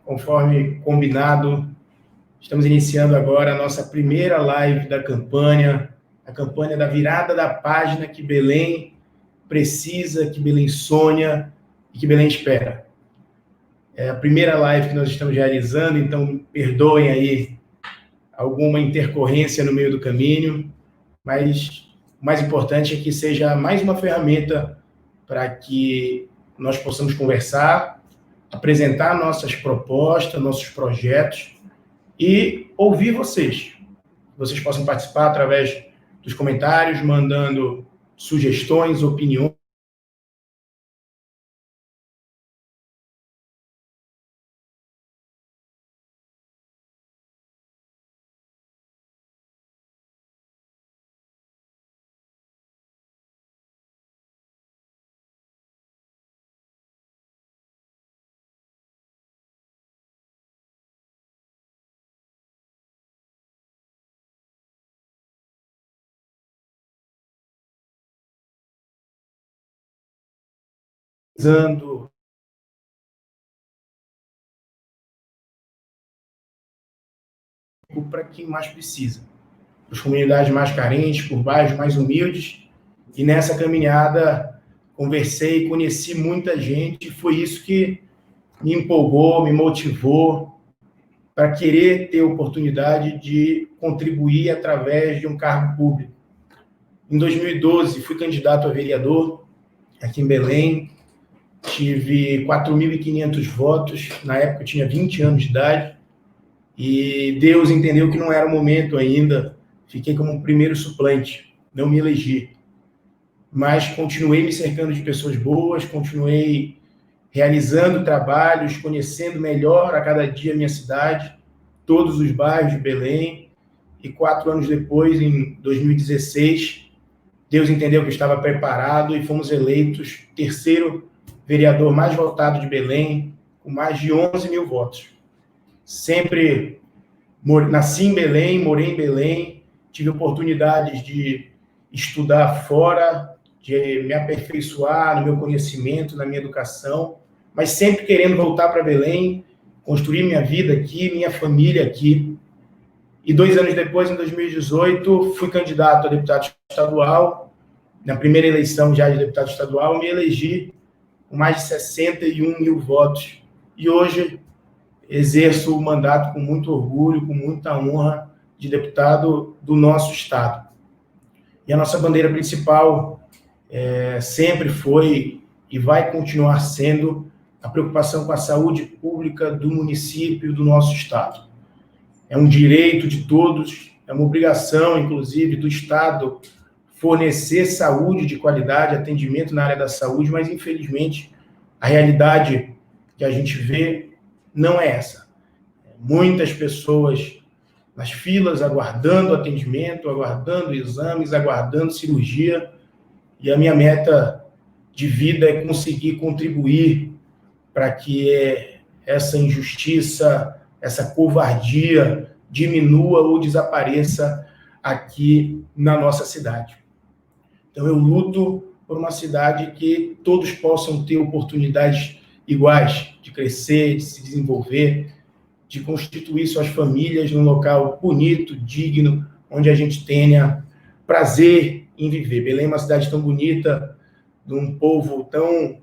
Conforme combinado, estamos iniciando agora a nossa primeira live da campanha, a campanha da virada da página que Belém precisa, que Belém sonha e que Belém espera. É a primeira live que nós estamos realizando, então perdoem aí alguma intercorrência no meio do caminho, mas o mais importante é que seja mais uma ferramenta para que nós possamos conversar, apresentar nossas propostas, nossos projetos e ouvir vocês. Vocês possam participar através dos comentários, mandando sugestões, opiniões. Usando para quem mais precisa, para as comunidades mais carentes, por bairros mais humildes. E nessa caminhada conversei, conheci muita gente, e foi isso que me empolgou, me motivou para querer ter oportunidade de contribuir através de um cargo público. Em 2012, fui candidato a vereador aqui em Belém, tive 4.500 votos, na época eu tinha 20 anos de idade, e Deus entendeu que não era o momento ainda, fiquei como primeiro suplente, não me elegi. Mas continuei me cercando de pessoas boas, continuei realizando trabalhos, conhecendo melhor a cada dia a minha cidade, todos os bairros de Belém, e 4 anos depois, em 2016, Deus entendeu que eu estava preparado e fomos eleitos terceiro vereador mais votado de Belém, com mais de 11 mil votos. Sempre nasci em Belém, morei em Belém, tive oportunidades de estudar fora, de me aperfeiçoar no meu conhecimento, na minha educação, mas sempre querendo voltar para Belém, construir minha vida aqui, minha família aqui. E 2 anos depois, em 2018, fui candidato a deputado estadual. Na primeira eleição já de deputado estadual, me elegi com mais de 61 mil votos. E hoje exerço o mandato com muito orgulho, com muita honra de deputado do nosso estado. E a nossa bandeira principal sempre foi e vai continuar sendo a preocupação com a saúde pública do município, do nosso estado. É um direito de todos, é uma obrigação, inclusive, do estado fornecer saúde de qualidade, atendimento na área da saúde, mas, infelizmente, a realidade que a gente vê não é essa. Muitas pessoas nas filas, aguardando atendimento, aguardando exames, aguardando cirurgia, e a minha meta de vida é conseguir contribuir para que essa injustiça, essa covardia diminua ou desapareça aqui na nossa cidade. Então, eu luto por uma cidade que todos possam ter oportunidades iguais de crescer, de se desenvolver, de constituir suas famílias num local bonito, digno, onde a gente tenha prazer em viver. Belém é uma cidade tão bonita, de um povo tão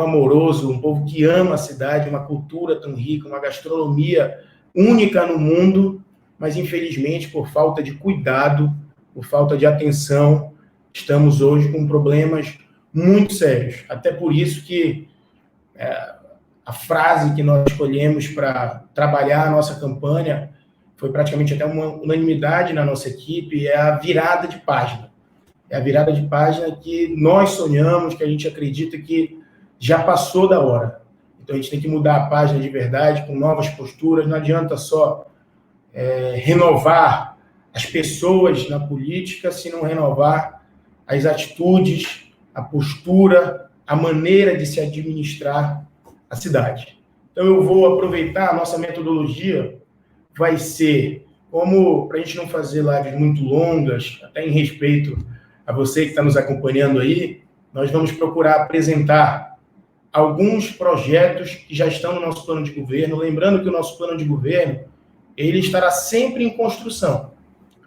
amoroso, um povo que ama a cidade, uma cultura tão rica, uma gastronomia única no mundo, mas, infelizmente, por falta de cuidado, por falta de atenção, estamos hoje com problemas muito sérios. Até por isso que a frase que nós escolhemos para trabalhar a nossa campanha foi praticamente até uma unanimidade na nossa equipe, é a virada de página. É a virada de página que nós sonhamos, que a gente acredita que já passou da hora. Então, a gente tem que mudar a página de verdade, com novas posturas. Não adianta só renovar as pessoas na política, se não renovar as atitudes, a postura, a maneira de se administrar a cidade. Então, eu vou aproveitar a nossa metodologia, vai ser, como para a gente não fazer lives muito longas, até em respeito a você que está nos acompanhando aí, nós vamos procurar apresentar alguns projetos que já estão no nosso plano de governo, lembrando que o nosso plano de governo ele estará sempre em construção.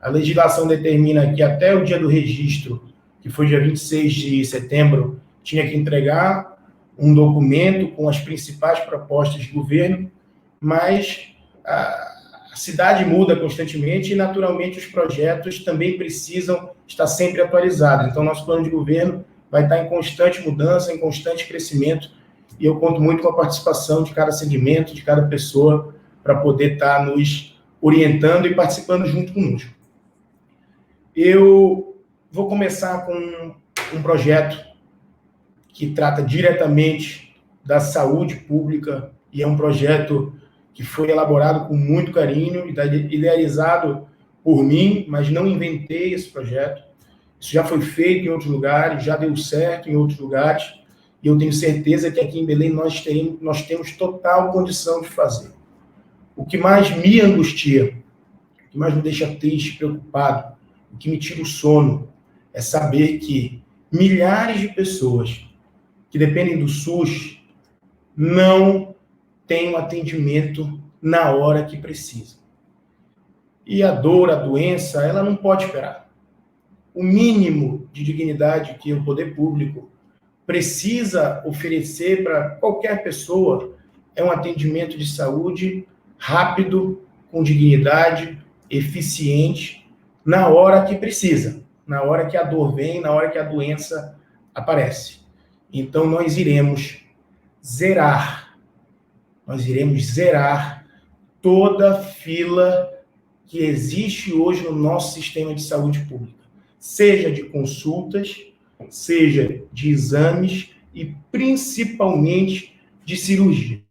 A legislação determina que até o dia do registro, que foi dia 26 de setembro, tinha que entregar um documento com as principais propostas de governo, mas a cidade muda constantemente e, naturalmente, os projetos também precisam estar sempre atualizados. Então, nosso plano de governo vai estar em constante mudança, em constante crescimento, e eu conto muito com a participação de cada segmento, de cada pessoa, para poder estar nos orientando e participando junto conosco. Eu vou começar com um projeto que trata diretamente da saúde pública, e é um projeto que foi elaborado com muito carinho, idealizado por mim, mas não inventei esse projeto. Isso já foi feito em outros lugares, já deu certo em outros lugares, e eu tenho certeza que aqui em Belém nós temos total condição de fazer. O que mais me angustia, o que mais me deixa triste, preocupado, o que me tira o sono, é saber que milhares de pessoas que dependem do SUS não têm um atendimento na hora que precisam. E a dor, a doença, ela não pode esperar. O mínimo de dignidade que o poder público precisa oferecer para qualquer pessoa é um atendimento de saúde rápido, com dignidade, eficiente, na hora que precisa, na hora que a dor vem, na hora que a doença aparece. Então, nós iremos zerar toda a fila que existe hoje no nosso sistema de saúde pública, seja de consultas, seja de exames e principalmente de cirurgia.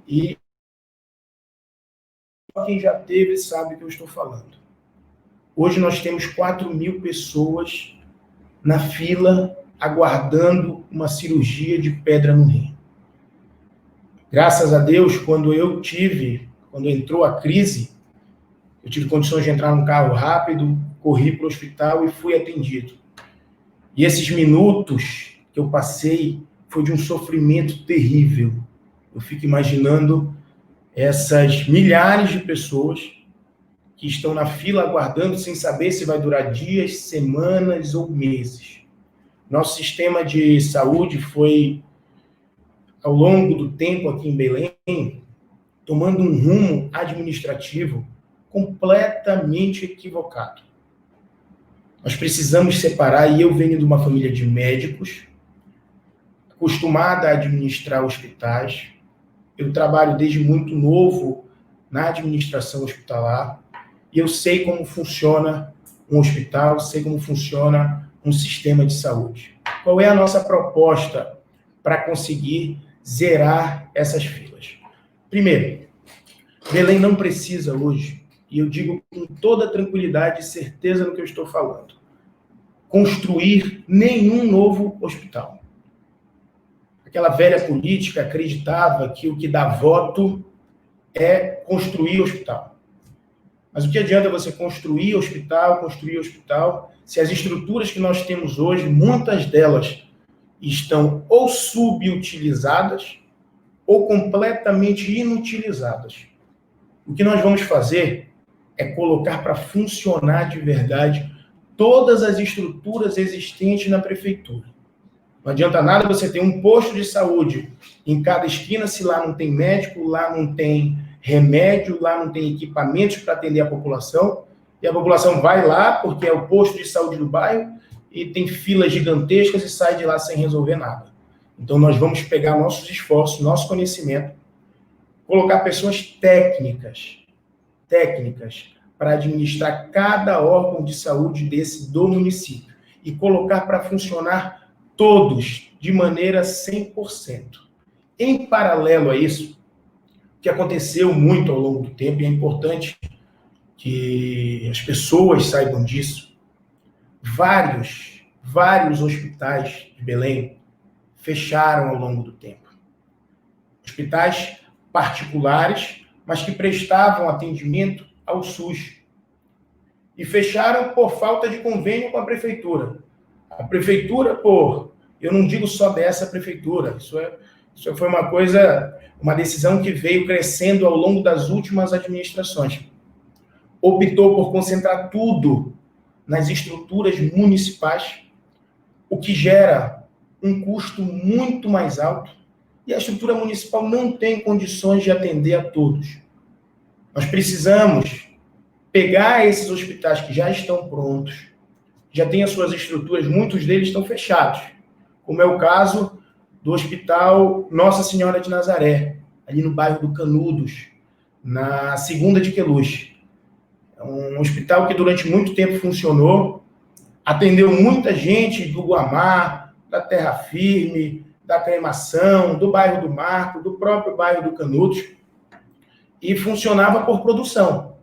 E quem já teve sabe o que eu estou falando. Hoje nós temos 4.000 pessoas na fila aguardando uma cirurgia de pedra no rim. Graças a Deus, quando entrou a crise, eu tive condições de entrar num carro rápido, corri para o hospital e fui atendido. E esses minutos que eu passei foi de um sofrimento terrível. Eu fico imaginando essas milhares de pessoas que estão na fila aguardando sem saber se vai durar dias, semanas ou meses. Nosso sistema de saúde foi, ao longo do tempo aqui em Belém, tomando um rumo administrativo completamente equivocado. Nós precisamos separar, e eu venho de uma família de médicos, acostumada a administrar hospitais. Eu trabalho desde muito novo na administração hospitalar, e eu sei como funciona um hospital, sei como funciona um sistema de saúde. Qual é a nossa proposta para conseguir zerar essas filas? Primeiro, Belém não precisa hoje, e eu digo com toda tranquilidade e certeza no que eu estou falando, construir nenhum novo hospital. Aquela velha política acreditava que o que dá voto é construir hospital. Mas o que adianta você construir hospital, se as estruturas que nós temos hoje, muitas delas estão ou subutilizadas ou completamente inutilizadas. O que nós vamos fazer é colocar para funcionar de verdade todas as estruturas existentes na prefeitura. Não adianta nada você ter um posto de saúde em cada esquina se lá não tem médico, lá não tem remédio, lá não tem equipamentos para atender a população, e a população vai lá porque é o posto de saúde do bairro e tem filas gigantescas e sai de lá sem resolver nada. Então nós vamos pegar nossos esforços, nosso conhecimento, colocar pessoas técnicas para administrar cada órgão de saúde do município e colocar para funcionar todos de maneira 100%. Em paralelo a isso, que aconteceu muito ao longo do tempo, e é importante que as pessoas saibam disso, vários hospitais de Belém fecharam ao longo do tempo. Hospitais particulares, mas que prestavam atendimento ao SUS. E fecharam por falta de convênio com a prefeitura. A prefeitura, eu não digo só dessa prefeitura, isso foi uma decisão que veio crescendo ao longo das últimas administrações. Optou por concentrar tudo nas estruturas municipais, o que gera um custo muito mais alto, e a estrutura municipal não tem condições de atender a todos. Nós precisamos pegar esses hospitais que já estão prontos, já têm as suas estruturas, muitos deles estão fechados, como é o caso do Hospital Nossa Senhora de Nazaré, ali no bairro do Canudos, na Segunda de Queluz. É um hospital que durante muito tempo funcionou, atendeu muita gente do Guamá, da Terra Firme, da Cremação, do bairro do Marco, do próprio bairro do Canudos, e funcionava por produção.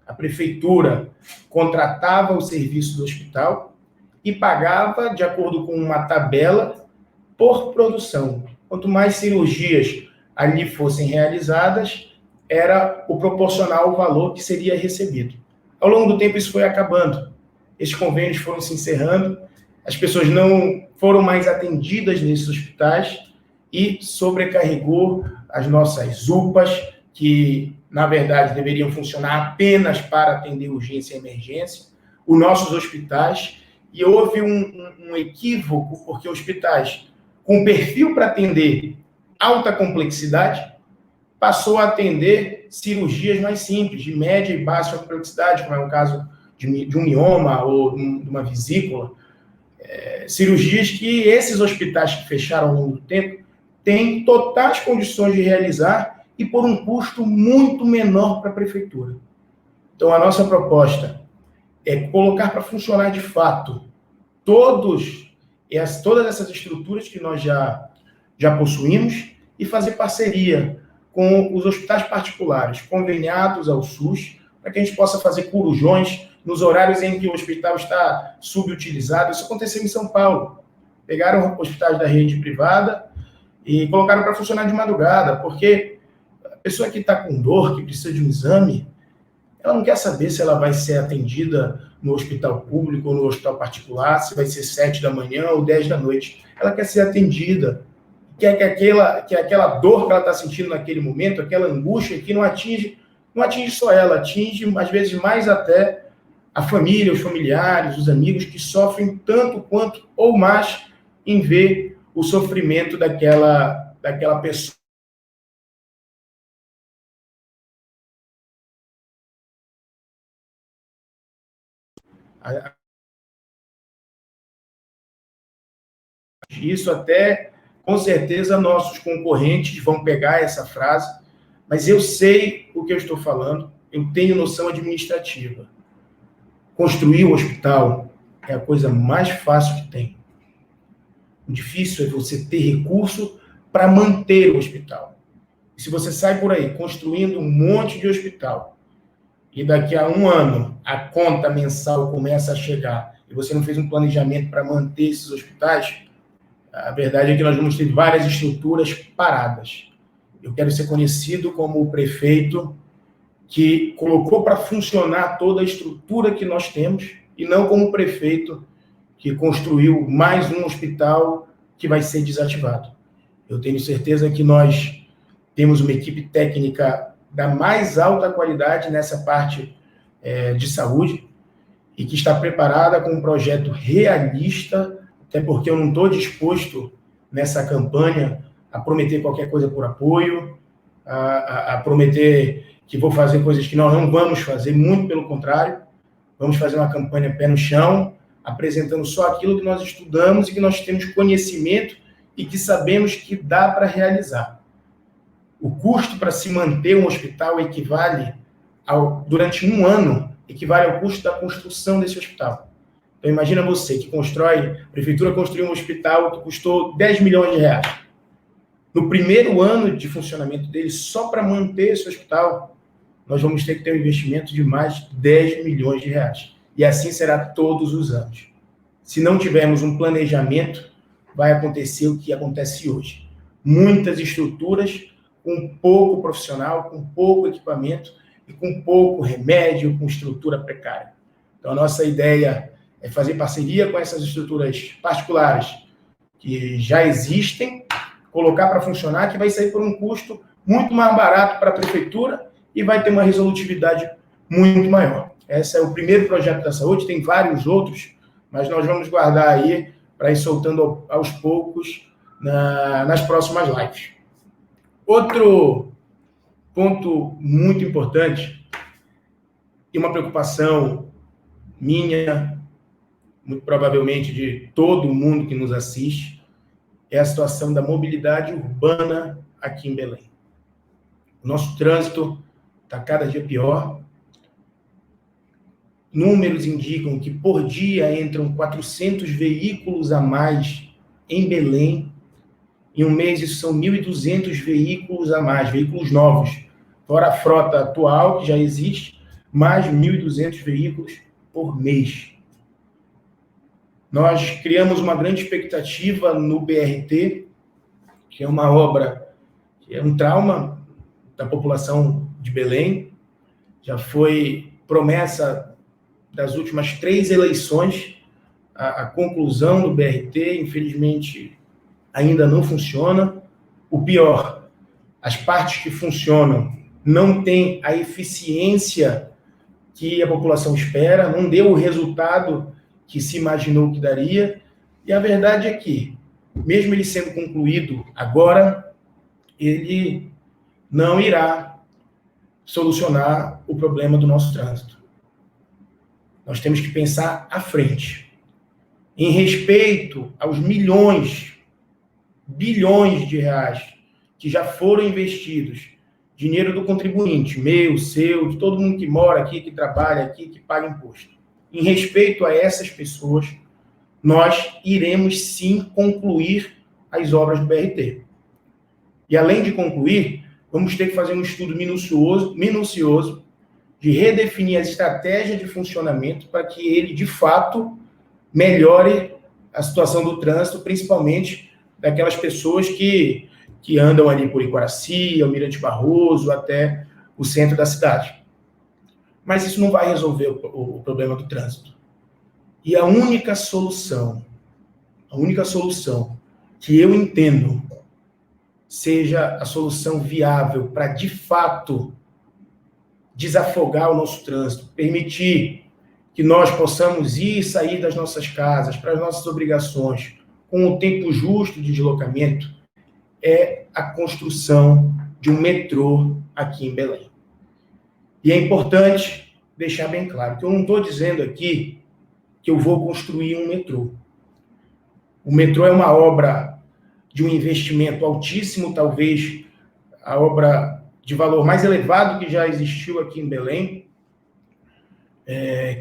A prefeitura contratava o serviço do hospital e pagava de acordo com uma tabela por produção. Quanto mais cirurgias ali fossem realizadas, era o proporcional ao valor que seria recebido. Ao longo do tempo, isso foi acabando. Esses convênios foram se encerrando, as pessoas não foram mais atendidas nesses hospitais e sobrecarregou as nossas UPAs, que, na verdade, deveriam funcionar apenas para atender urgência e emergência, os nossos hospitais, e houve um equívoco, porque hospitais com perfil para atender alta complexidade passou a atender cirurgias mais simples, de média e baixa complexidade, como é o caso de um mioma ou de uma vesícula, cirurgias que esses hospitais que fecharam ao longo do tempo têm totais condições de realizar e por um custo muito menor para a prefeitura. Então, a nossa proposta é colocar para funcionar de fato todas essas estruturas que nós já possuímos e fazer parceria com os hospitais particulares conveniados ao SUS, para que a gente possa fazer corujões nos horários em que o hospital está subutilizado. Isso aconteceu em São Paulo. Pegaram hospitais da rede privada e colocaram para funcionar de madrugada, porque a pessoa que está com dor, que precisa de um exame, ela não quer saber se ela vai ser atendida no hospital público ou no hospital particular, se vai ser 7 da manhã ou 10 da noite. Ela quer ser atendida, quer que aquela dor que ela está sentindo naquele momento, aquela angústia que não atinge só ela, atinge às vezes mais até a família, os familiares, os amigos que sofrem tanto quanto ou mais em ver o sofrimento daquela pessoa. Isso até, com certeza, nossos concorrentes vão pegar essa frase, mas eu sei o que eu estou falando, eu tenho noção administrativa. Construir um hospital é a coisa mais fácil que tem. O difícil é você ter recurso para manter o hospital. E se você sai por aí construindo um monte de hospital e daqui a um ano a conta mensal começa a chegar e você não fez um planejamento para manter esses hospitais, a verdade é que nós vamos ter várias estruturas paradas. Eu quero ser conhecido como o prefeito que colocou para funcionar toda a estrutura que nós temos e não como o prefeito que construiu mais um hospital que vai ser desativado. Eu tenho certeza que nós temos uma equipe técnica da mais alta qualidade nessa parte de saúde e que está preparada com um projeto realista, até porque eu não estou disposto nessa campanha a prometer qualquer coisa por apoio, a prometer que vou fazer coisas que nós não vamos fazer, muito pelo contrário, vamos fazer uma campanha pé no chão, apresentando só aquilo que nós estudamos e que nós temos conhecimento e que sabemos que dá para realizar. O custo para se manter um hospital durante um ano, equivale ao custo da construção desse hospital. Então, imagina você que a prefeitura construiu um hospital que custou 10 milhões de reais. No primeiro ano de funcionamento dele, só para manter esse hospital, nós vamos ter que ter um investimento de mais de 10 milhões de reais. E assim será todos os anos. Se não tivermos um planejamento, vai acontecer o que acontece hoje. Muitas estruturas com pouco profissional, com pouco equipamento e com pouco remédio, com estrutura precária. Então, a nossa ideia é fazer parceria com essas estruturas particulares que já existem, colocar para funcionar, que vai sair por um custo muito mais barato para a prefeitura e vai ter uma resolutividade muito maior. Esse é o primeiro projeto da saúde, tem vários outros, mas nós vamos guardar aí para ir soltando aos poucos nas próximas lives. Outro ponto muito importante e uma preocupação minha, muito provavelmente de todo mundo que nos assiste, é a situação da mobilidade urbana aqui em Belém. O nosso trânsito está cada dia pior. Números indicam que por dia entram 400 veículos a mais em Belém. Em um mês, isso são 1.200 veículos a mais, veículos novos. Fora a frota atual, que já existe, mais 1.200 veículos por mês. Nós criamos uma grande expectativa no BRT, que é uma obra, que é um trauma da população de Belém. Já foi promessa das últimas 3 eleições a conclusão do BRT, infelizmente ainda não funciona. O pior, as partes que funcionam não têm a eficiência que a população espera, não deu o resultado que se imaginou que daria, e a verdade é que, mesmo ele sendo concluído agora, ele não irá solucionar o problema do nosso trânsito. Nós temos que pensar à frente, em respeito aos milhões, bilhões de reais que já foram investidos, dinheiro do contribuinte, meu, seu, de todo mundo que mora aqui, que trabalha aqui, que paga imposto. Em respeito a essas pessoas, nós iremos sim concluir as obras do BRT. E além de concluir, vamos ter que fazer um estudo minucioso de redefinir as estratégias de funcionamento para que ele, de fato, melhore a situação do trânsito, principalmente daquelas pessoas que andam ali por Iquaracy, Almirante Barroso, até o centro da cidade. Mas isso não vai resolver o problema do trânsito. E a única solução que eu entendo seja a solução viável para, de fato, desafogar o nosso trânsito, permitir que nós possamos ir e sair das nossas casas, para as nossas obrigações, com o tempo justo de deslocamento, é a construção de um metrô aqui em Belém. E é importante deixar bem claro que eu não estou dizendo aqui que eu vou construir um metrô. O metrô é uma obra de um investimento altíssimo, talvez a obra de valor mais elevado que já existiu aqui em Belém,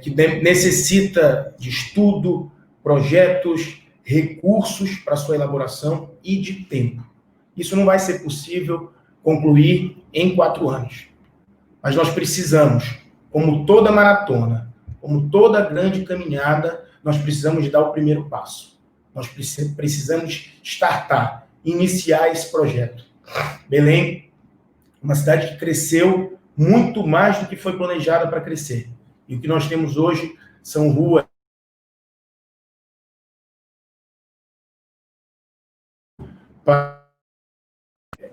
que necessita de estudo, projetos, recursos para sua elaboração e de tempo. Isso não vai ser possível concluir em 4 anos. Mas nós precisamos, como toda maratona, como toda grande caminhada, nós precisamos de dar o primeiro passo. Nós precisamos startar, iniciar esse projeto. Belém, uma cidade que cresceu muito mais do que foi planejada para crescer. E o que nós temos hoje são ruas para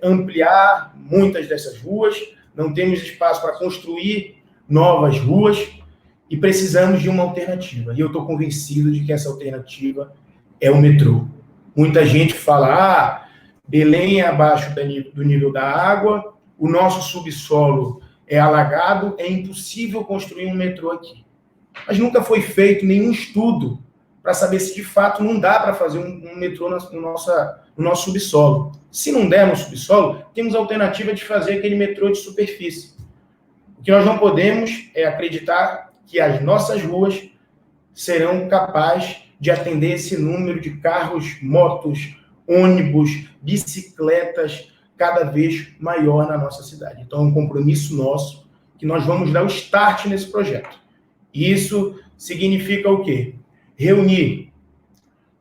ampliar muitas dessas ruas, não temos espaço para construir novas ruas e precisamos de uma alternativa. E eu estou convencido de que essa alternativa é o metrô. Muita gente fala, Belém é abaixo do nível da água, o nosso subsolo é alagado, é impossível construir um metrô aqui. Mas nunca foi feito nenhum estudo para saber se de fato não dá para fazer um metrô no nosso subsolo. Se não der no subsolo, temos a alternativa de fazer aquele metrô de superfície. O que nós não podemos é acreditar que as nossas ruas serão capazes de atender esse número de carros, motos, ônibus, bicicletas cada vez maior na nossa cidade. Então, é um compromisso nosso que nós vamos dar o start nesse projeto. E isso significa o quê? Reunir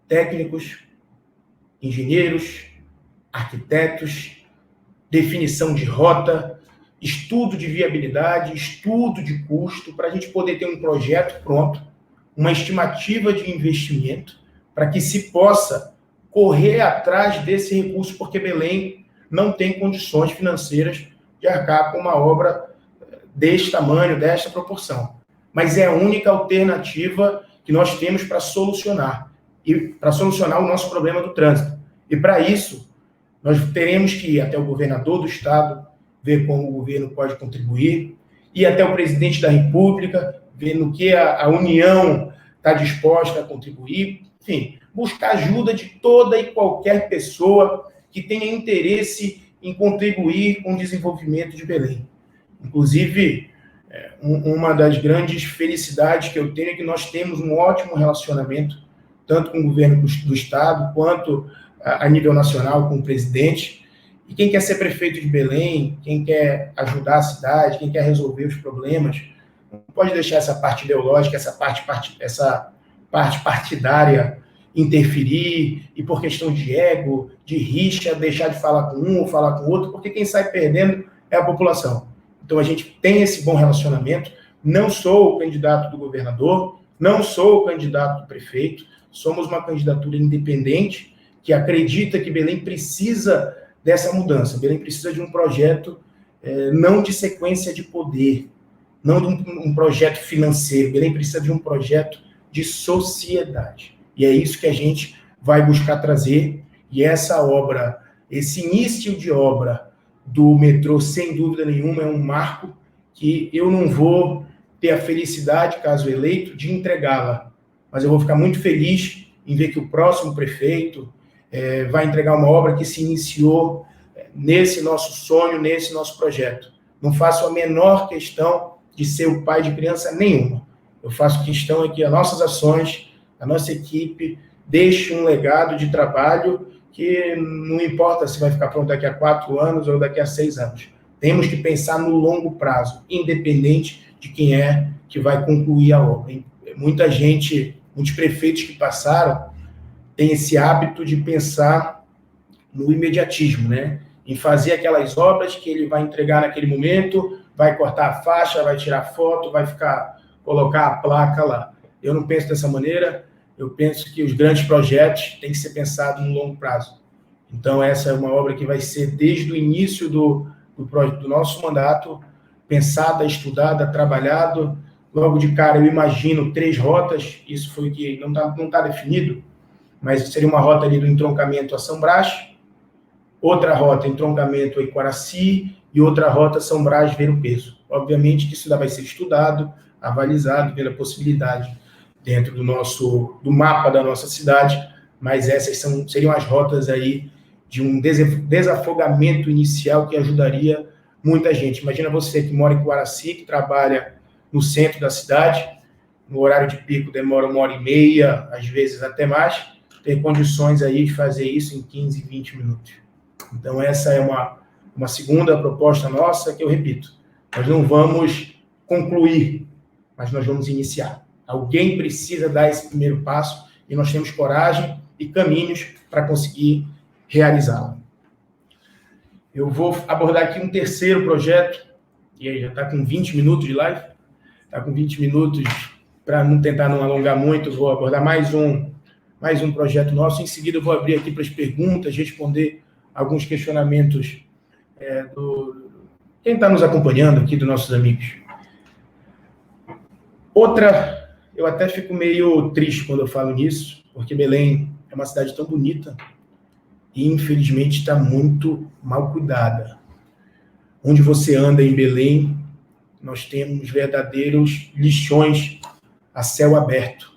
técnicos, engenheiros, arquitetos, definição de rota, estudo de viabilidade, estudo de custo, para a gente poder ter um projeto pronto, uma estimativa de investimento, para que se possa correr atrás desse recurso, porque Belém não tem condições financeiras de arcar com uma obra deste tamanho, desta proporção. Mas é a única alternativa que nós temos para solucionar, e para solucionar o nosso problema do trânsito. E para isso, nós teremos que ir até o governador do estado, ver como o governo pode contribuir, ir até o presidente da República, ver no que a União está disposta a contribuir, enfim, buscar ajuda de toda e qualquer pessoa que tenha interesse em contribuir com o desenvolvimento de Belém. Inclusive, uma das grandes felicidades que eu tenho é que nós temos um ótimo relacionamento, tanto com o governo do estado, quanto a nível nacional com o presidente. E quem quer ser prefeito de Belém, quem quer ajudar a cidade, quem quer resolver os problemas, não pode deixar essa parte ideológica, essa parte partidária interferir e, por questão de ego, de rixa, deixar de falar com um ou falar com o outro, porque quem sai perdendo é a população. Então, a gente tem esse bom relacionamento. Não sou o candidato do governador, não sou o candidato do prefeito, somos uma candidatura independente que acredita que Belém precisa dessa mudança. Belém precisa de um projeto não de sequência de poder, não de um projeto financeiro. Belém precisa de um projeto de sociedade. E é isso que a gente vai buscar trazer. E essa obra, esse início de obra do metrô, sem dúvida nenhuma, é um marco que eu não vou ter a felicidade, caso eleito, de entregá-la. Mas eu vou ficar muito feliz em ver que o próximo prefeito vai entregar uma obra que se iniciou nesse nosso sonho, nesse nosso projeto. Não faço a menor questão de ser o pai de criança nenhuma. Eu faço questão que as nossas ações, a nossa equipe, deixe um legado de trabalho que não importa se vai ficar pronto daqui a 4 anos ou daqui a 6 anos. Temos que pensar no longo prazo, independente de quem é que vai concluir a obra. Muita gente, muitos prefeitos que passaram, tem esse hábito de pensar no imediatismo, né? Em fazer aquelas obras que ele vai entregar naquele momento, vai cortar a faixa, vai tirar foto, vai colocar a placa lá. Eu não penso dessa maneira, eu penso que os grandes projetos têm que ser pensados no longo prazo. Então, essa é uma obra que vai ser, desde o início do nosso mandato, pensada, estudada, trabalhado. Logo de cara, eu imagino 3 rotas, isso foi o que não tá definido, mas seria uma rota ali do entroncamento a São Brás, outra rota entroncamento a Iquaraci e outra rota São Brás Ver o Peso. Obviamente que isso ainda vai ser estudado, avalizado pela possibilidade dentro do mapa da nossa cidade, mas essas seriam as rotas aí de um desafogamento inicial que ajudaria muita gente. Imagina você que mora em Iquaraci, que trabalha no centro da cidade, no horário de pico demora 1h30, às vezes até mais, tem condições aí de fazer isso em 15, 20 minutos. Então, essa é uma segunda proposta nossa, que eu repito, nós não vamos concluir, mas nós vamos iniciar. Alguém precisa dar esse primeiro passo e nós temos coragem e caminhos para conseguir realizá-lo. Eu vou abordar aqui um terceiro projeto, e aí já está com 20 minutos de live, está com 20 minutos, para não tentar não alongar muito, vou abordar mais um projeto nosso. Em seguida, eu vou abrir aqui para as perguntas, responder alguns questionamentos quem está nos acompanhando aqui, dos nossos amigos. Outra, eu até fico meio triste quando eu falo nisso, porque Belém é uma cidade tão bonita e, infelizmente, está muito mal cuidada. Onde você anda em Belém, nós temos verdadeiros lixões a céu aberto.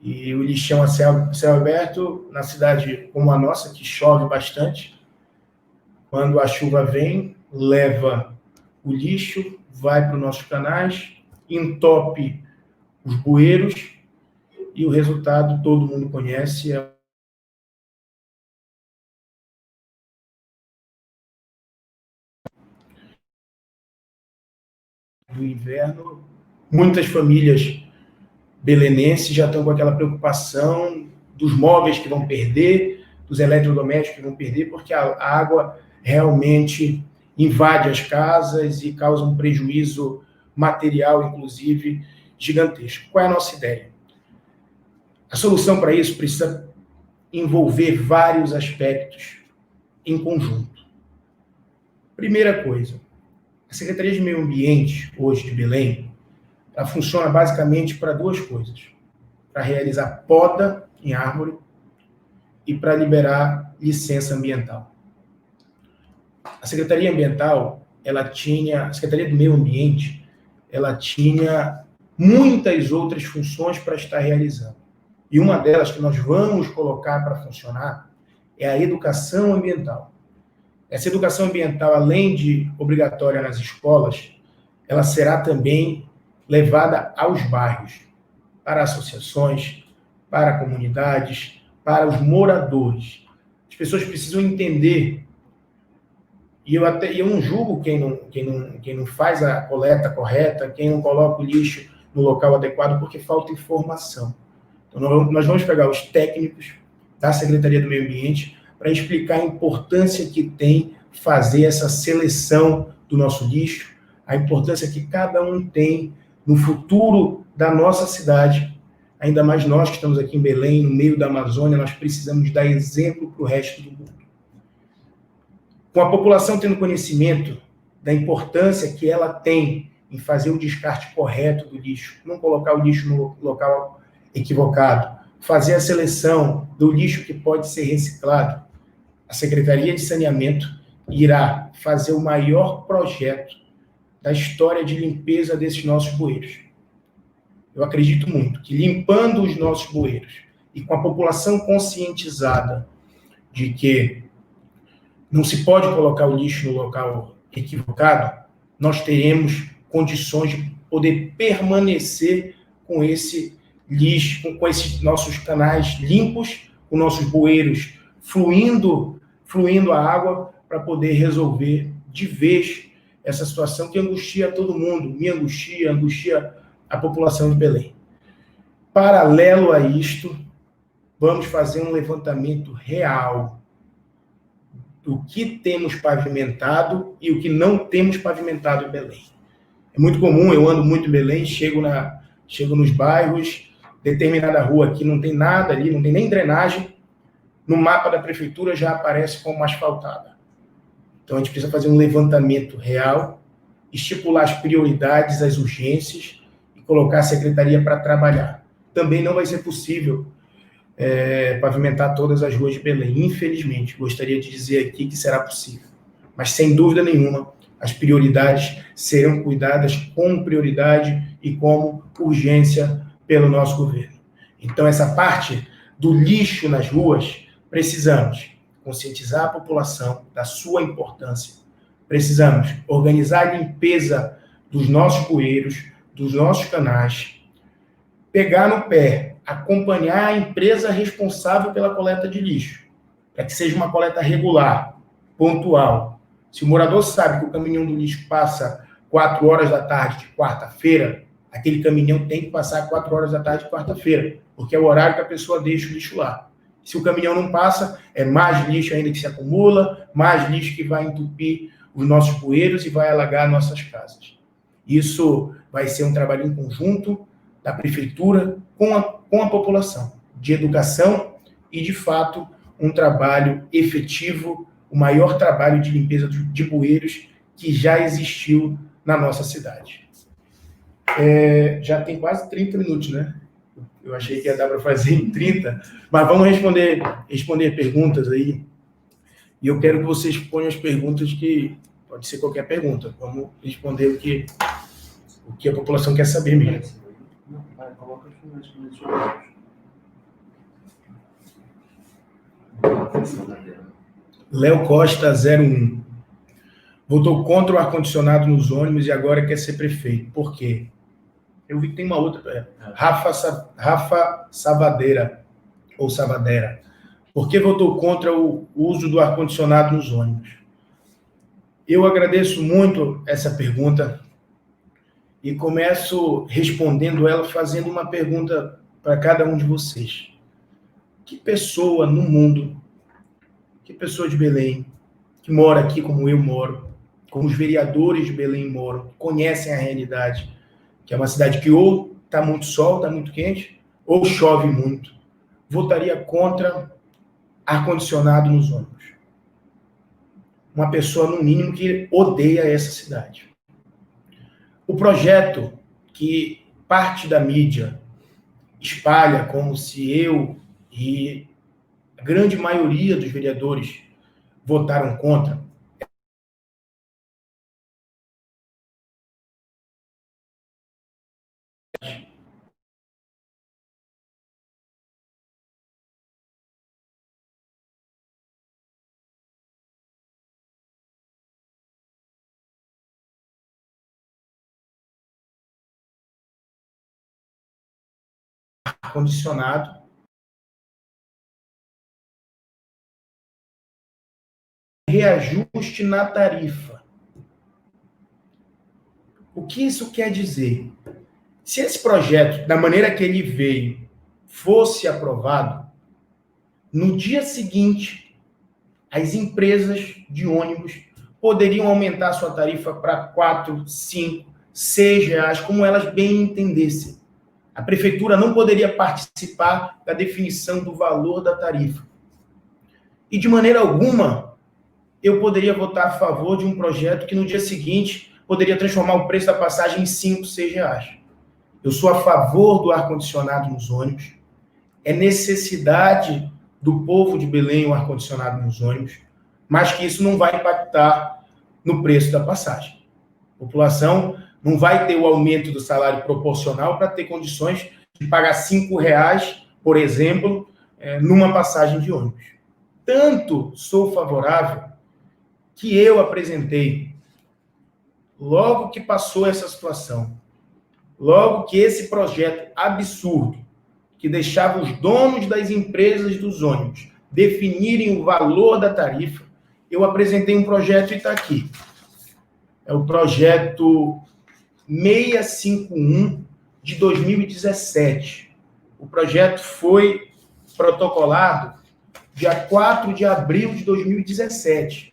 E o lixão a céu aberto, na cidade como a nossa, que chove bastante, quando a chuva vem, leva o lixo, vai para os nossos canais, entope os bueiros, e o resultado todo mundo conhece, é do inverno. Muitas famílias belenenses já estão com aquela preocupação dos móveis que vão perder, dos eletrodomésticos que vão perder, porque a água realmente invade as casas e causa um prejuízo material, inclusive, gigantesco. Qual é a nossa ideia? A solução para isso precisa envolver vários aspectos em conjunto. Primeira coisa, a Secretaria de Meio Ambiente, hoje de Belém, ela funciona basicamente para duas coisas: para realizar poda em árvore e para liberar licença ambiental. A Secretaria Ambiental, a Secretaria do Meio Ambiente, ela tinha muitas outras funções para estar realizando. E uma delas que nós vamos colocar para funcionar é a educação ambiental. Essa educação ambiental, além de obrigatória nas escolas, ela será também levada aos bairros, para associações, para comunidades, para os moradores. As pessoas precisam entender, e eu não julgo quem não faz a coleta correta, quem não coloca o lixo no local adequado, porque falta informação. Então, nós vamos pegar os técnicos da Secretaria do Meio Ambiente para explicar a importância que tem fazer essa seleção do nosso lixo, a importância que cada um tem no futuro da nossa cidade. Ainda mais nós que estamos aqui em Belém, no meio da Amazônia, nós precisamos dar exemplo para o resto do mundo. Com a população tendo conhecimento da importância que ela tem em fazer o descarte correto do lixo, não colocar o lixo no local equivocado, fazer a seleção do lixo que pode ser reciclado, a Secretaria de Saneamento irá fazer o maior projeto da história de limpeza desses nossos bueiros. Eu acredito muito que limpando os nossos bueiros e com a população conscientizada de que não se pode colocar o lixo no local equivocado, nós teremos condições de poder permanecer com esse lixo, com esses nossos canais limpos, com nossos bueiros fluindo a água para poder resolver de vez essa situação que angustia todo mundo, me angustia a população de Belém. Paralelo a isto, vamos fazer um levantamento real do que temos pavimentado e o que não temos pavimentado em Belém. É muito comum, eu ando muito em Belém, chego nos bairros, determinada rua aqui não tem nada ali, não tem nem drenagem, no mapa da prefeitura já aparece como asfaltada. Então a gente precisa fazer um levantamento real, estipular as prioridades, as urgências e colocar a secretaria para trabalhar. Também não vai ser possível pavimentar todas as ruas de Belém, infelizmente. Gostaria de dizer aqui que será possível. Mas, sem dúvida nenhuma, as prioridades serão cuidadas como prioridade e como urgência pelo nosso governo. Então, essa parte do lixo nas ruas, precisamos conscientizar a população da sua importância. Precisamos organizar a limpeza dos nossos bueiros, dos nossos canais, pegar no pé, acompanhar a empresa responsável pela coleta de lixo, para que seja uma coleta regular, pontual. Se o morador sabe que o caminhão do lixo passa 4 horas da tarde de quarta-feira, aquele caminhão tem que passar 4 horas da tarde de quarta-feira, porque é o horário que a pessoa deixa o lixo lá. Se o caminhão não passa, é mais lixo ainda que se acumula, mais lixo que vai entupir os nossos bueiros e vai alagar nossas casas. Isso vai ser um trabalho em conjunto da prefeitura com a população, de educação e, de fato, um trabalho efetivo, o maior trabalho de limpeza de bueiros que já existiu na nossa cidade. Já tem quase 30 minutos, né? Eu achei que ia dar para fazer em 30, mas vamos responder perguntas aí. E eu quero que vocês ponham as perguntas que... Pode ser qualquer pergunta. Vamos responder o que a população quer saber mesmo. Léo Costa 01. Votou contra o ar-condicionado nos ônibus e agora quer ser prefeito. Por quê? Eu vi que tem uma outra. Rafa Savadeira, ou Savadera. Por que votou contra o uso do ar-condicionado nos ônibus? Eu agradeço muito essa pergunta e começo respondendo ela fazendo uma pergunta para cada um de vocês. Que pessoa no mundo, que pessoa de Belém, que mora aqui como eu moro, como os vereadores de Belém moram, conhecem a realidade, que é uma cidade que ou está muito sol, está muito quente, ou chove muito, votaria contra ar-condicionado nos ônibus. Uma pessoa, no mínimo, que odeia essa cidade. O projeto que parte da mídia espalha como se eu e a grande maioria dos vereadores votaram contra, ar-condicionado, reajuste na tarifa. O que isso quer dizer? Se esse projeto, da maneira que ele veio, fosse aprovado, no dia seguinte, as empresas de ônibus poderiam aumentar sua tarifa para 4, 5, 6 reais, como elas bem entendessem. A prefeitura não poderia participar da definição do valor da tarifa. E, de maneira alguma, eu poderia votar a favor de um projeto que, no dia seguinte, poderia transformar o preço da passagem em 5, 6 reais. Eu sou a favor do ar-condicionado nos ônibus. É necessidade do povo de Belém o ar-condicionado nos ônibus, mas que isso não vai impactar no preço da passagem. A população não vai ter o aumento do salário proporcional para ter condições de pagar 5 reais, por exemplo, numa passagem de ônibus. Tanto sou favorável que eu apresentei, logo que passou essa situação, logo que esse projeto absurdo, que deixava os donos das empresas dos ônibus definirem o valor da tarifa, eu apresentei um projeto e está aqui. É o projeto 651 de 2017. O projeto foi protocolado dia 4 de abril de 2017.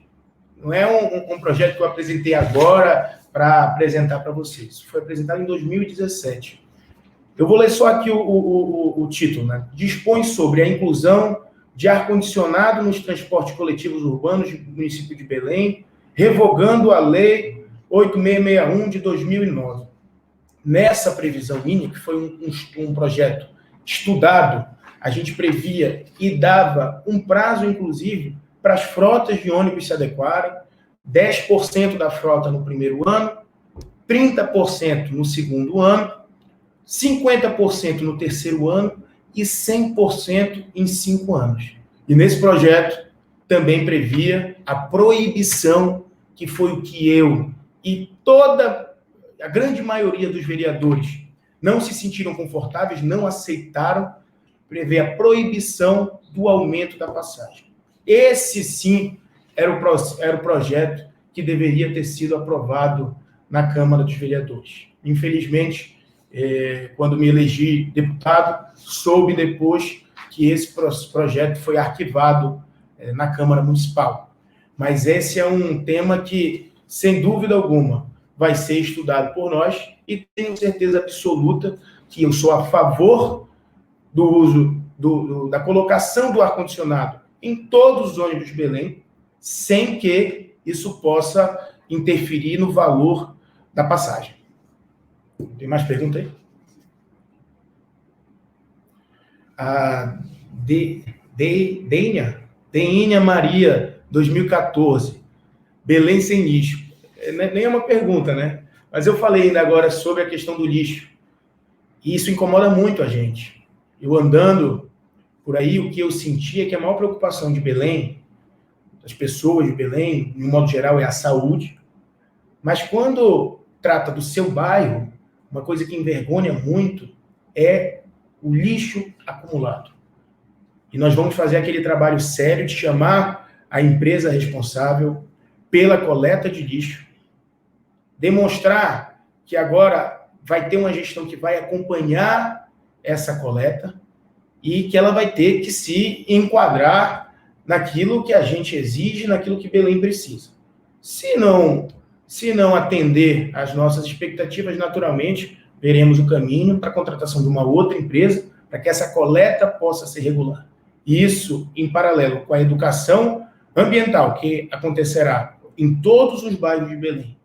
Não é um projeto que eu apresentei agora para apresentar para vocês. Foi apresentado em 2017. Eu vou ler só aqui o título, né? Dispõe sobre a inclusão de ar-condicionado nos transportes coletivos urbanos do município de Belém, revogando a Lei 8661 de 2009. Nessa previsão mínima, que foi um projeto estudado, a gente previa e dava um prazo, inclusive, para as frotas de ônibus se adequarem, 10% da frota no primeiro ano, 30% no segundo ano, 50% no terceiro ano e 100% em 5 anos. E nesse projeto também previa a proibição, que foi o que eu e toda a grande maioria dos vereadores não se sentiram confortáveis, não aceitaram, prevê a proibição do aumento da passagem. Esse, sim, era o projeto que deveria ter sido aprovado na Câmara dos Vereadores. Infelizmente, quando me elegi deputado, soube depois que esse projeto foi arquivado na Câmara Municipal. Mas esse é um tema que, sem dúvida alguma, vai ser estudado por nós e tenho certeza absoluta que eu sou a favor do uso da colocação do ar-condicionado em todos os ônibus de Belém, sem que isso possa interferir no valor da passagem. Tem mais pergunta aí? A Deinha Maria, 2014. Belém sem lixo. Nem é uma pergunta, né? Mas eu falei ainda agora sobre a questão do lixo. E isso incomoda muito a gente. Eu andando por aí, o que eu senti é que a maior preocupação de Belém, das pessoas de Belém, de um modo geral, é a saúde. Mas quando trata do seu bairro, uma coisa que envergonha muito é o lixo acumulado. E nós vamos fazer aquele trabalho sério de chamar a empresa responsável pela coleta de lixo, demonstrar que agora vai ter uma gestão que vai acompanhar essa coleta e que ela vai ter que se enquadrar naquilo que a gente exige, naquilo que Belém precisa. Se não atender às nossas expectativas, naturalmente, veremos o caminho para a contratação de uma outra empresa, para que essa coleta possa ser regular. Isso em paralelo com a educação ambiental, que acontecerá em todos os bairros de Belém,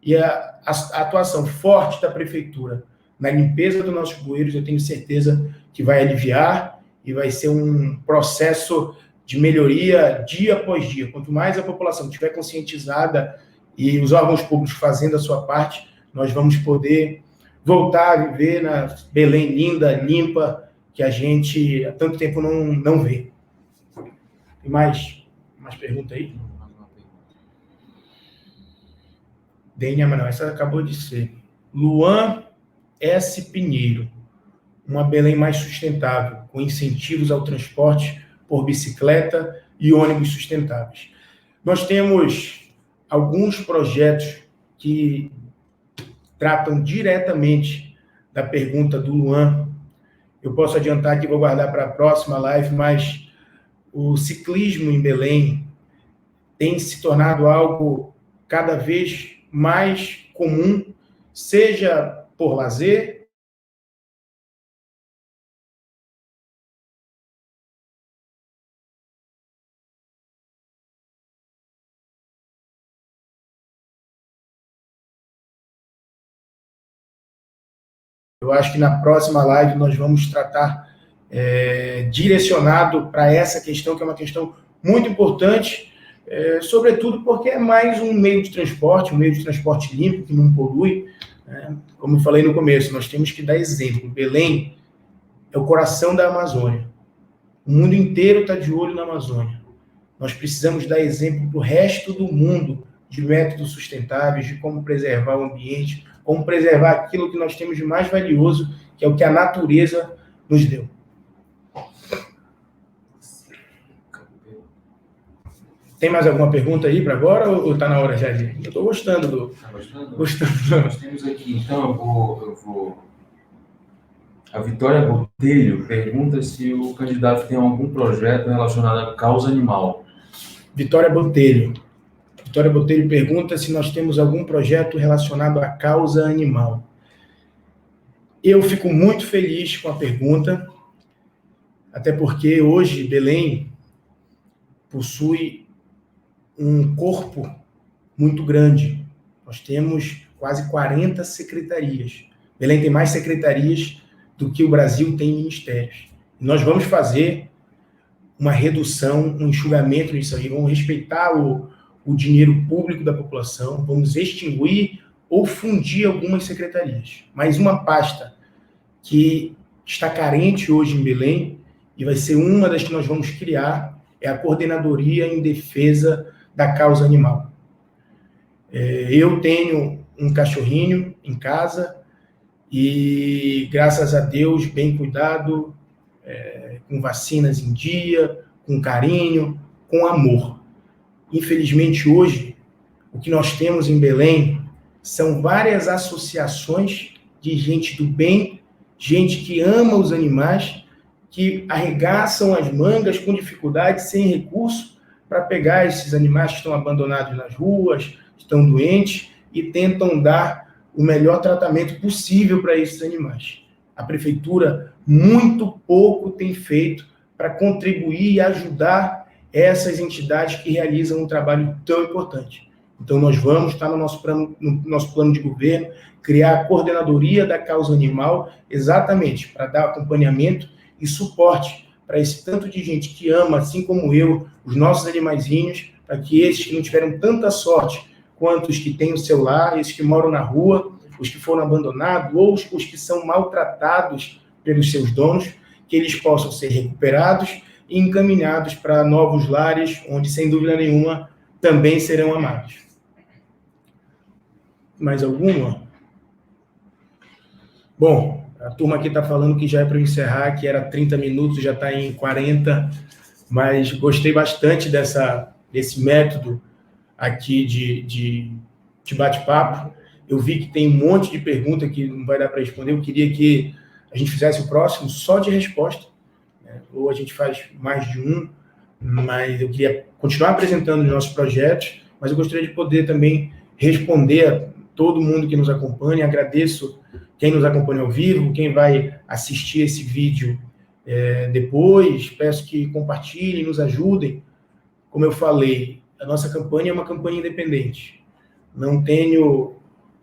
e a atuação forte da prefeitura na limpeza dos nossos bueiros, eu tenho certeza que vai aliviar e vai ser um processo de melhoria dia após dia. Quanto mais a população estiver conscientizada e os órgãos públicos fazendo a sua parte, nós vamos poder voltar a viver na Belém linda, limpa, que a gente há tanto tempo não vê. Tem mais pergunta aí? Dênia, mas não, essa acabou de ser. Luan S. Pinheiro. Uma Belém mais sustentável, com incentivos ao transporte por bicicleta e ônibus sustentáveis. Nós temos alguns projetos que tratam diretamente da pergunta do Luan. Eu posso adiantar que vou guardar para a próxima live, mas o ciclismo em Belém tem se tornado algo cada vez mais comum, seja por lazer, eu acho que na próxima live nós vamos tratar direcionado para essa questão, que é uma questão muito importante, sobretudo porque é mais um meio de transporte limpo, que não polui. Como eu falei no começo, nós temos que dar exemplo. Belém é o coração da Amazônia. O mundo inteiro está de olho na Amazônia. Nós precisamos dar exemplo para o resto do mundo de métodos sustentáveis, de como preservar o ambiente, como preservar aquilo que nós temos de mais valioso, que é o que a natureza nos deu. Tem mais alguma pergunta aí para agora ou está na hora já de... Eu estou gostando do... Está gostando? Gostando. Nós temos aqui, então, eu vou... A Vitória Botelho pergunta se o candidato tem algum projeto relacionado à causa animal. Vitória Botelho pergunta se nós temos algum projeto relacionado à causa animal. Eu fico muito feliz com a pergunta, até porque hoje Belém possui um corpo muito grande. Nós temos quase 40 secretarias. Belém tem mais secretarias do que o Brasil tem ministérios. E nós vamos fazer uma redução, um enxugamento nisso aí, vamos respeitar o dinheiro público da população, vamos extinguir ou fundir algumas secretarias. Mas uma pasta que está carente hoje em Belém, e vai ser uma das que nós vamos criar, é a Coordenadoria em Defesa da Causa Animal. Eu tenho um cachorrinho em casa e, graças a Deus, bem cuidado, com vacinas em dia, com carinho, com amor. Infelizmente, hoje, o que nós temos em Belém são várias associações de gente do bem, gente que ama os animais, que arregaçam as mangas com dificuldade, sem recurso, para pegar esses animais que estão abandonados nas ruas, estão doentes, e tentam dar o melhor tratamento possível para esses animais. A prefeitura muito pouco tem feito para contribuir e ajudar essas entidades que realizam um trabalho tão importante. Então, nós vamos estar no nosso plano de governo, criar a Coordenadoria da Causa Animal, exatamente para dar acompanhamento e suporte para esse tanto de gente que ama, assim como eu, os nossos animaizinhos, para que esses que não tiveram tanta sorte quanto os que têm o seu lar, esses que moram na rua, os que foram abandonados, ou os que são maltratados pelos seus donos, que eles possam ser recuperados e encaminhados para novos lares, onde, sem dúvida nenhuma, também serão amados. Mais alguma? Bom, a turma aqui está falando que já é para eu encerrar, que era 30 minutos, já está em 40, mas gostei bastante desse método aqui de bate-papo. Eu vi que tem um monte de pergunta que não vai dar para responder. Eu queria que a gente fizesse o próximo só de resposta, né? Ou a gente faz mais de um, mas eu queria continuar apresentando os nossos projetos, mas eu gostaria de poder também responder a todo mundo que nos acompanha. Agradeço quem nos acompanha ao vivo, quem vai assistir esse vídeo depois. Peço que compartilhem, nos ajudem. Como eu falei, a nossa campanha é uma campanha independente. Não tenho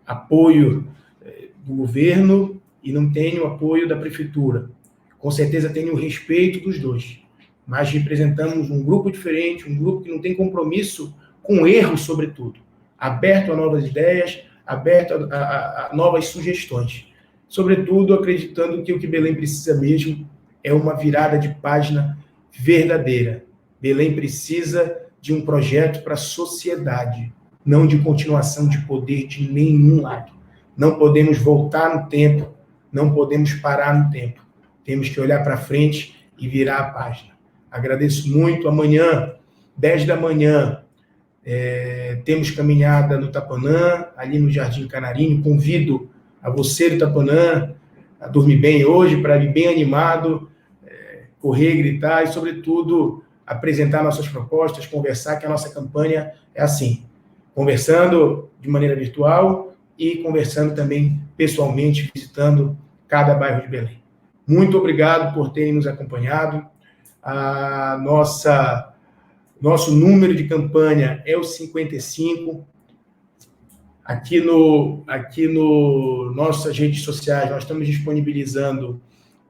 apoio do governo e não tenho apoio da prefeitura. Com certeza tenho o respeito dos dois, mas representamos um grupo diferente, um grupo que não tem compromisso com erros, sobretudo, aberto a novas ideias, aberto a novas sugestões. Sobretudo, acreditando que o que Belém precisa mesmo é uma virada de página verdadeira. Belém precisa de um projeto para a sociedade, não de continuação de poder de nenhum lado. Não podemos voltar no tempo, não podemos parar no tempo. Temos que olhar para frente e virar a página. Agradeço muito. Amanhã, 10 da manhã, temos caminhada no Tapanã, ali no Jardim Canarinho. Convido a você do Tapanã a dormir bem hoje, para ir bem animado, correr, gritar e, sobretudo, apresentar nossas propostas, conversar, que a nossa campanha é assim, conversando de maneira virtual e conversando também pessoalmente, visitando cada bairro de Belém. Muito obrigado por terem nos acompanhado. Nosso número de campanha é o 55. Aqui no nossas redes sociais, nós estamos disponibilizando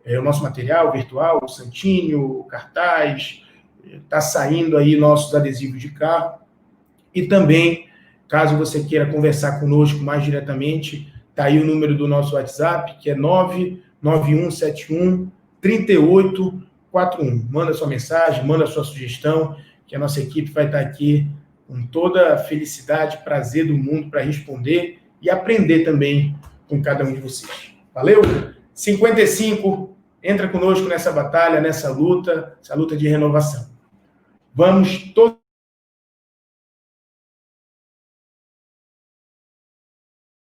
o nosso material virtual, o santinho, o cartaz, está saindo aí nossos adesivos de carro. E também, caso você queira conversar conosco mais diretamente, está aí o número do nosso WhatsApp, que é 99171-3841. Manda sua mensagem, manda sua sugestão, que a nossa equipe vai estar aqui com toda a felicidade, prazer do mundo para responder e aprender também com cada um de vocês. Valeu? 55, entra conosco nessa batalha, nessa luta, essa luta de renovação. Vamos todos